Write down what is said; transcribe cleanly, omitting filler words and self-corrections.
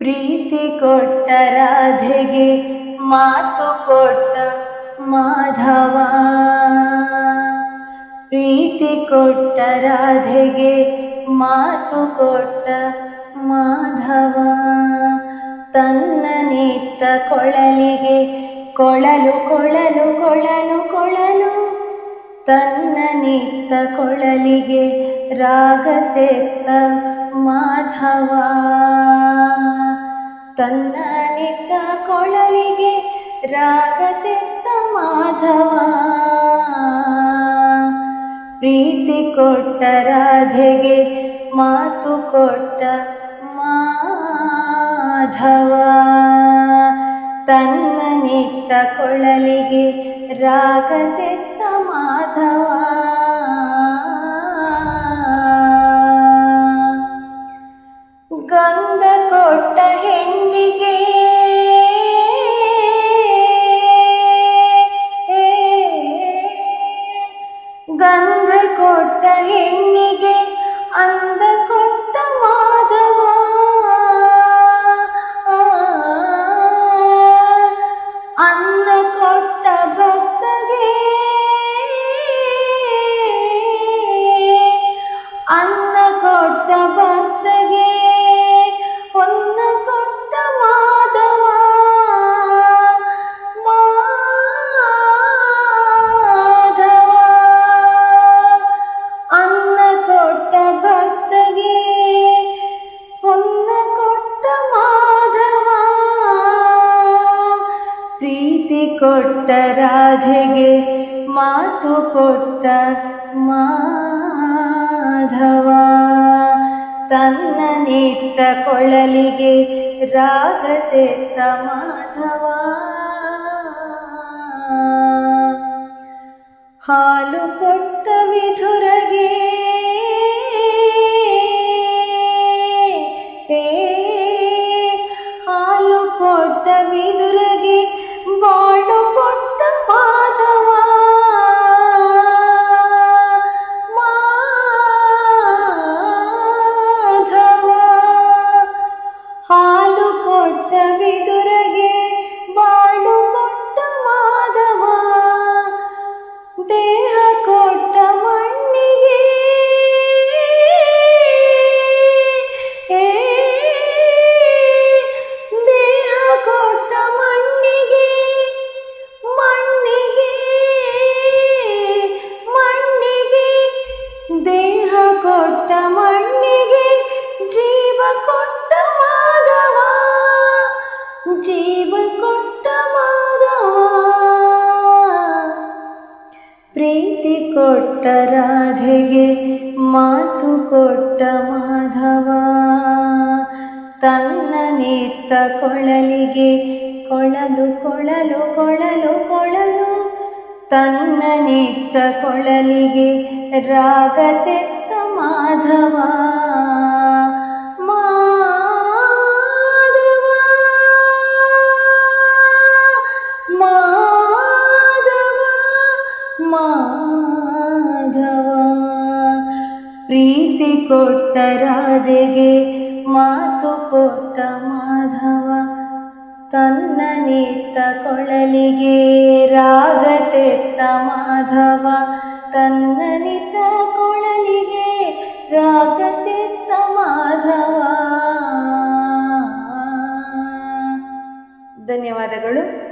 ಪ್ರೀತಿ ಕೊಟ್ಟ ರಾಧೆಗೆ ಮಾತು ಕೊಟ್ಟ ಮಾಧವ. ಪ್ರೀತಿ ಕೊಟ್ಟ ರಾಧೆಗೆ ಮಾತು ಕೊಟ್ಟ ಮಾಧವ. ತನ್ನ ನಿತ್ತ ಕೊಳಲಿಗೆ ಕೊಳಲು ಕೊಳಲು ಕೊಳಲು ಕೊಳಲು. ತನ್ನ ನಿತ್ತ ಕೊಳಲಿಗೆ ರಾಗ ತೆತ್ತ ಮಾಧವ. ತನ್ನ ನಿತ್ತ ಕೊಳಲಿಗೆ ರಾಗ ತೆತ್ತ ಮಾಧವ. ಪ್ರೀತಿ ಕೊಟ್ಟ ರಾಧೆಗೆ ಮಾತು ಕೊಟ್ಟ ಮಾಧವ. ತನ್ನ ನಿತ್ತ ಕೊಳಲಿಗೆ ರಾಗ ತೆತ್ತ ಮಾಧವ. ಗಂಧ ಕೊಟ್ಟ ಹೆಣ್ಣಿಗೆ ಗಂಧ ಕೊಟ್ಟ ಹೆಣ್ಣಿಗೆ ಅಂದ ಕೊಟ್ಟ ಮಾಧವ. ಅನ್ನ ಕೊಟ್ಟ ಭಕ್ತಗೆ ಅನ್ನ ಕೊಟ್ಟ ಭಕ್ತಗೆ ಹೊನ್ನ ಕೊಟ್ಟ ಮಾಧವ. ಮಾಧವ ಅನ್ನ ಕೊಟ್ಟ ಭಕ್ತಗೆ ಹೊನ್ನ ಕೊಟ್ಟ ಮಾಧವ. ಪ್ರೀತಿ ಕೊಟ್ಟ ರಾಧೆಗೆ ಮಾತು ಕೊಟ್ಟ ಮಾಧವ. ತನ್ನ ನಿತ್ತ ಕೊಳಲಿಗೆ ರಾಗ ತೆತ್ತ ಮಾಧವ. ಹಾಲು ಕೊಟ್ಟ ವಿಧುರಗೆ ಹಾಲು ಕೊಟ್ಟ ವಿದುರಗೆ ಬಾಳು ಕೊಟ್ಟ ಮಾಧವ. ಮಾಧವ ಹಾಲು ಕೊಟ್ಟ ವಿದುರಗೆ ಬಾಳು ಕೊಟ್ಟ ಮಾಧವ. ದೇಹ ಕೊಟ್ಟ ಮಣ್ಣಿಗೆ ದೇಹ ಕೊಟ್ಟ ಮಣ್ಣಿಗೆ ಮಣ್ಣಿಗೆ ಮಣ್ಣಿಗೆ ದೇಹ ಕೊಟ್ಟ ಮಣ್ಣಿಗೆ ಜೀವ ಕೊಟ್ಟ ಮಾಧವ. ಜೀವ ಕೊಟ್ಟ ಮಾಧವ. ಪ್ರೀತಿ ಕೊಟ್ಟ ರಾಧೆಗೆ ಮಾತು ಕೊಟ್ಟ ಮಾಧವ. ತನ್ನ ನಿತ್ತ ಕೊಳಲಿಗೆ ಕೊಳಲು ಕೊಳಲು ಕೊಳಲು ಕೊಳಲು. ತನ್ನ ನಿತ್ತ ಕೊಳಲಿಗೆ ರಾಗ ತೆತ್ತ ಮಾಧವ. ಮಾಧವ ಮಾಧವ ಮಾಧವ. ಪ್ರೀತಿ ಕೊಟ್ಟ ರಾಧೆಗೆ ಮಾತು ಕೊಟ್ಟ ಮಾಧವ. ತನ್ನ ನಿತ್ತ ಕೊಳಲಿಗೆ ರಾಗ ತೆತ್ತ ಮಾಧವ. ತನ್ನ ನಿತ್ತ ಕೊಳಲಿಗೆ ರಾಗ ತೆತ್ತ ಮಾಧವ. ಧನ್ಯವಾದಗಳು.